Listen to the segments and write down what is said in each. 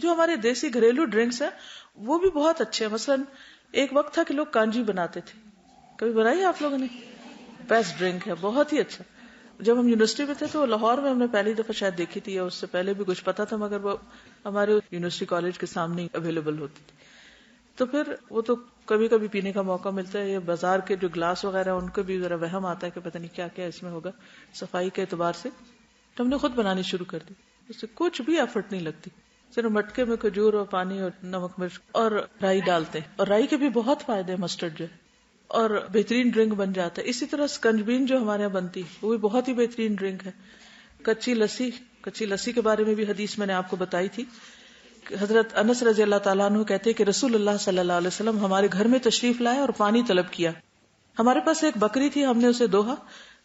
جو ہمارے دیسی گھریلو ڈرنکس ہیں وہ بھی بہت اچھے ہیں. مثلا ایک وقت تھا کہ لوگ کانجی بناتے تھے, کبھی بنائی آپ لوگوں نے؟ بیسٹ ڈرنک ہے, بہت ہی اچھا. جب ہم یونیورسٹی میں تھے تو لاہور میں ہم نے پہلی دفعہ شاید دیکھی تھی, یا اس سے پہلے بھی کچھ پتا تھا, مگر وہ ہمارے یونیورسٹی کالج کے سامنے اویلیبل ہوتی تھی. تو پھر وہ تو کبھی کبھی پینے کا موقع ملتا ہے. یہ بازار کے جو گلاس وغیرہ ان کو بھی ذرا وہم آتا ہے کہ پتہ نہیں کیا کیا اس میں ہوگا صفائی کے اعتبار سے. تو ہم نے خود بنانی شروع کر دی, اس سے کچھ بھی ایفرٹ نہیں لگتی, صرف مٹکے میں کھجور اور پانی اور نمک مرچ اور رائی ڈالتے ہیں, اور رائی کے بھی بہت فائدے ہیں, مسٹرڈ جو ہے, اور بہترین ڈرنک بن جاتا ہے. اسی طرح سکنجبین جو ہمارے یہاں بنتی ہے وہ بھی بہت ہی بہترین ڈرنک ہے. کچی لسی کے بارے میں بھی حدیث میں نے آپ کو بتائی تھی. حضرت انس رضی اللہ تعالیٰ عنہ کہتے کہ رسول اللہ صلی اللہ علیہ وسلم ہمارے گھر میں تشریف لائے اور پانی طلب کیا. ہمارے پاس ایک بکری تھی, ہم نے اسے دوہا,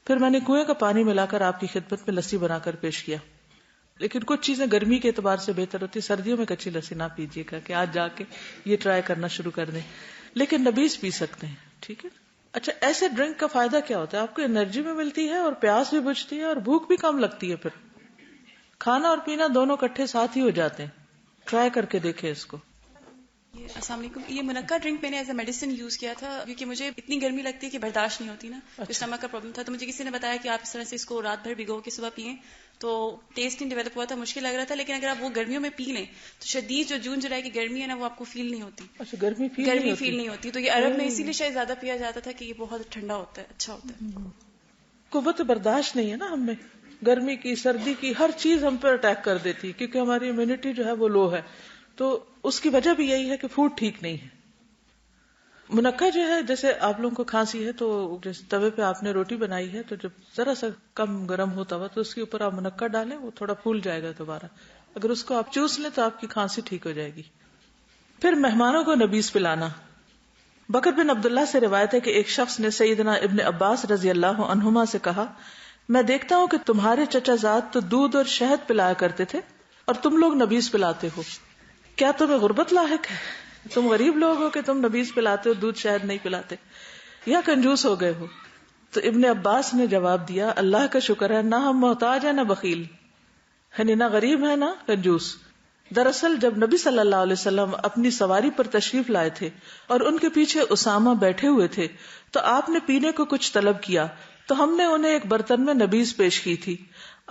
پھر میں نے کنویں کا پانی ملا کر آپ کی خدمت میں لسی بنا کر پیش کیا. لیکن کچھ چیزیں گرمی کے اعتبار سے بہتر ہوتی, سردیوں میں کچی لسی نہ پیجیے گا کہ آج جا کے یہ ٹرائی کرنا شروع کر دیں, لیکن نبیذ پی سکتے ہیں. ٹھیک ہے. اچھا, ایسے ڈرنک کا فائدہ کیا ہوتا ہے؟ آپ کو انرجی بھی ملتی ہے اور پیاس بھی بجھتی ہے اور بھوک بھی کم لگتی ہے. پھر کھانا اور پینا دونوں اکٹھے ساتھ ہی ہو جاتے ہیں. ٹرائی کر کے دیکھیں اس کو. السلام علیکم. یہ منقع ڈرنک میں نے ایز اے میڈیسن یوز کیا تھا, کیونکہ مجھے اتنی گرمی لگتی ہے کہ برداشت نہیں ہوتی نا, اسٹمک کا پرابلم تھا. تو مجھے کسی نے بتایا کہ آپ اس طرح سے اس کو رات بھر بھگو کے صبح پئیں, تو ٹیسٹ نہیں ڈیولپ ہوا تھا, مشکل لگ رہا تھا. لیکن اگر آپ وہ گرمیوں میں پی لیں تو شدید جو جون جولائی کی گرمی ہے نا وہ آپ کو فیل نہیں ہوتی. اچھا, گرمی فیل نہیں ہوتی. تو یہ عرب میں اسی لیے شاید زیادہ پیا جاتا تھا کہ یہ بہت ٹھنڈا ہوتا ہے, اچھا ہوتا ہے. قوت برداشت نہیں ہے نا ہم میں, گرمی کی سردی کی ہر چیز ہم پہ اٹیک کر دیتی, کیونکہ ہماری امیونٹی جو ہے وہ لو ہے. تو اس کی وجہ بھی یہی ہے کہ فوڈ ٹھیک نہیں ہے. منقع جو ہے, جیسے آپ لوگوں کو کھانسی ہے تو جیسے توے پہ آپ نے روٹی بنائی ہے تو جب ذرا سا کم گرم ہوتا ہوا تو اس کے اوپر آپ منقع ڈالیں, وہ تھوڑا پھول جائے گا دوبارہ. اگر اس کو آپ چوس لیں تو آپ کی کھانسی ٹھیک ہو جائے گی. پھر مہمانوں کو نبیذ پلانا. بکر بن عبداللہ سے روایت ہے کہ ایک شخص نے سیدنا ابن عباس رضی اللہ عنہما سے کہا, میں دیکھتا ہوں کہ تمہارے چچا زاد تو دودھ اور شہد پلایا کرتے تھے اور تم لوگ نبیذ پلاتے ہو, کیا تمہیں غربت لاحق ہے؟ تم غریب لوگ ہو کہ تم نبیذ پلاتے ہو, دودھ شہد نہیں پلاتے, یا کنجوس ہو گئے ہو؟ تو ابن عباس نے جواب دیا, اللہ کا شکر ہے, نہ ہم محتاج ہیں نہ بخیل, یعنی نہ غریب ہے نہ کنجوس. دراصل جب نبی صلی اللہ علیہ وسلم اپنی سواری پر تشریف لائے تھے اور ان کے پیچھے اسامہ بیٹھے ہوئے تھے تو آپ نے پینے کو کچھ طلب کیا, تو ہم نے انہیں ایک برتن میں نبیذ پیش کی تھی.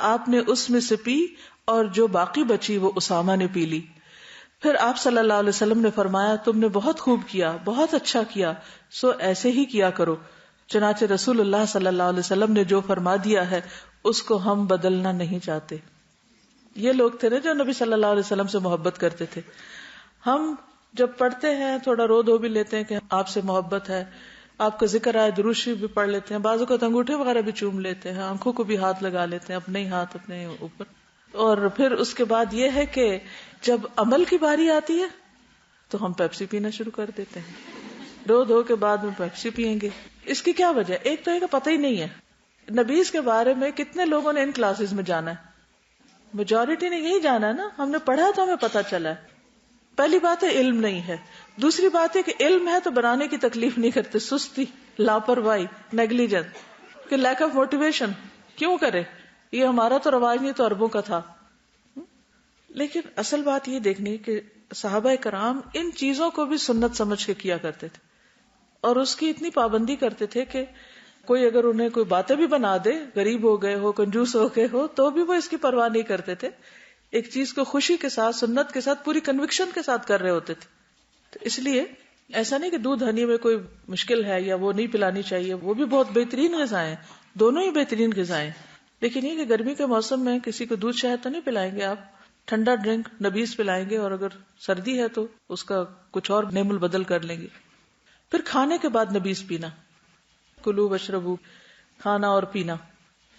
آپ نے اس میں سے پی اور جو باقی بچی وہ اسامہ نے پی لی. پھر آپ صلی اللہ علیہ وسلم نے فرمایا, تم نے بہت خوب کیا, بہت اچھا کیا, سو ایسے ہی کیا کرو. چنانچہ رسول اللہ صلی اللہ علیہ وسلم نے جو فرما دیا ہے اس کو ہم بدلنا نہیں چاہتے. یہ لوگ تھے نا جو نبی صلی اللہ علیہ وسلم سے محبت کرتے تھے. ہم جب پڑھتے ہیں تھوڑا رو دھو بھی لیتے ہیں کہ آپ سے محبت ہے, آپ کا ذکر آئے درود شریف بھی پڑھ لیتے ہیں, بعضوں کو انگوٹھے وغیرہ بھی چوم لیتے ہیں, آنکھوں کو بھی ہاتھ لگا لیتے ہیں, اپنے ہی ہاتھ اپنے اوپر. اور پھر اس کے بعد یہ ہے کہ جب عمل کی باری آتی ہے تو ہم پیپسی پینا شروع کر دیتے ہیں, رو دھو کے بعد میں پیپسی پیئیں گے. اس کی کیا وجہ؟ ایک تو یہ کہ پتہ ہی نہیں ہے نبیذ کے بارے میں. کتنے لوگوں نے ان کلاسز میں جانا ہے؟ میجورٹی نے یہی جانا ہے نا, ہم نے پڑھا تو ہمیں پتا چلا ہے. پہلی بات ہے علم نہیں ہے, دوسری بات ہے کہ علم ہے تو بنانے کی تکلیف نہیں کرتے, سستی, لاپرواہی, نیگلیجنس, کہ لیک آف موٹیویشن. کیوں کرے, یہ ہمارا تو رواج نہیں تو عربوں کا تھا. لیکن اصل بات یہ دیکھنی کہ صحابہ کرام ان چیزوں کو بھی سنت سمجھ کے کیا کرتے تھے اور اس کی اتنی پابندی کرتے تھے کہ کوئی اگر انہیں کوئی باتیں بھی بنا دے, غریب ہو گئے ہو, کنجوس ہو گئے ہو, تو بھی وہ اس کی پرواہ نہیں کرتے تھے. ایک چیز کو خوشی کے ساتھ, سنت کے ساتھ, پوری کنوکشن کے ساتھ کر رہے ہوتے تھے. تو اس لیے ایسا نہیں کہ دودھ ہنی میں کوئی مشکل ہے یا وہ نہیں پلانی چاہیے, وہ بھی بہت بہترین غذائیں, دونوں ہی بہترین غذائیں. لیکن یہ کہ گرمی کے موسم میں کسی کو دودھ شہد تو نہیں پلائیں گے آپ, ٹھنڈا ڈرنک نبیذ پلائیں گے, اور اگر سردی ہے تو اس کا کچھ اور نعم البدل کر لیں گے. پھر کھانے کے بعد نبیذ پینا, کلو واشربو, کھانا اور پینا.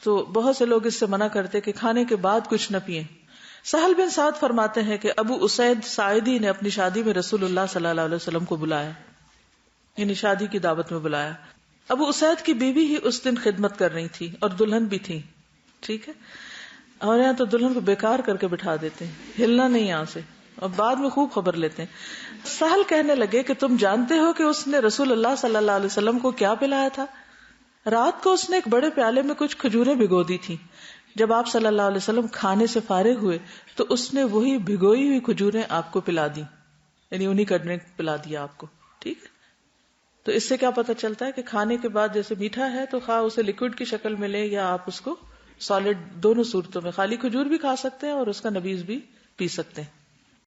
تو بہت سے لوگ اس سے منع کرتے کہ کھانے کے بعد کچھ نہ پیئیں. سہل بن سعد فرماتے ہیں کہ ابو اسید ساعدی نے اپنی شادی میں رسول اللہ صلی اللہ علیہ وسلم کو بلایا, یعنی شادی کی دعوت میں بلایا. ابو اسید کی بیوی ہی اس دن خدمت کر رہی تھی اور دلہن بھی تھی. ٹھیک ہے, اور یہاں تو دلہن کو بیکار کر کے بٹھا دیتے ہیں, ہلنا نہیں یہاں سے, اور بعد میں خوب خبر لیتے ہیں. سہل کہنے لگے کہ تم جانتے ہو کہ اس نے رسول اللہ صلی اللہ علیہ وسلم کو کیا پلایا تھا؟ رات کو اس نے ایک بڑے پیالے میں کچھ کھجوریں بھگو دی تھی, جب آپ صلی اللہ علیہ وسلم کھانے سے فارغ ہوئے تو اس نے وہی بھگوئی ہوئی کھجوریں آپ کو پلا دی، یعنی انہی کا ڈرنک پلا دیا آپ کو. ٹھیک. تو اس سے کیا پتہ چلتا ہے کہ کھانے کے بعد جیسے میٹھا ہے تو خواہ اسے لکوڈ کی شکل میں لیں یا آپ اس کو سالڈ، دونوں صورتوں میں خالی کھجور بھی کھا سکتے ہیں اور اس کا نبیذ بھی پی سکتے ہیں.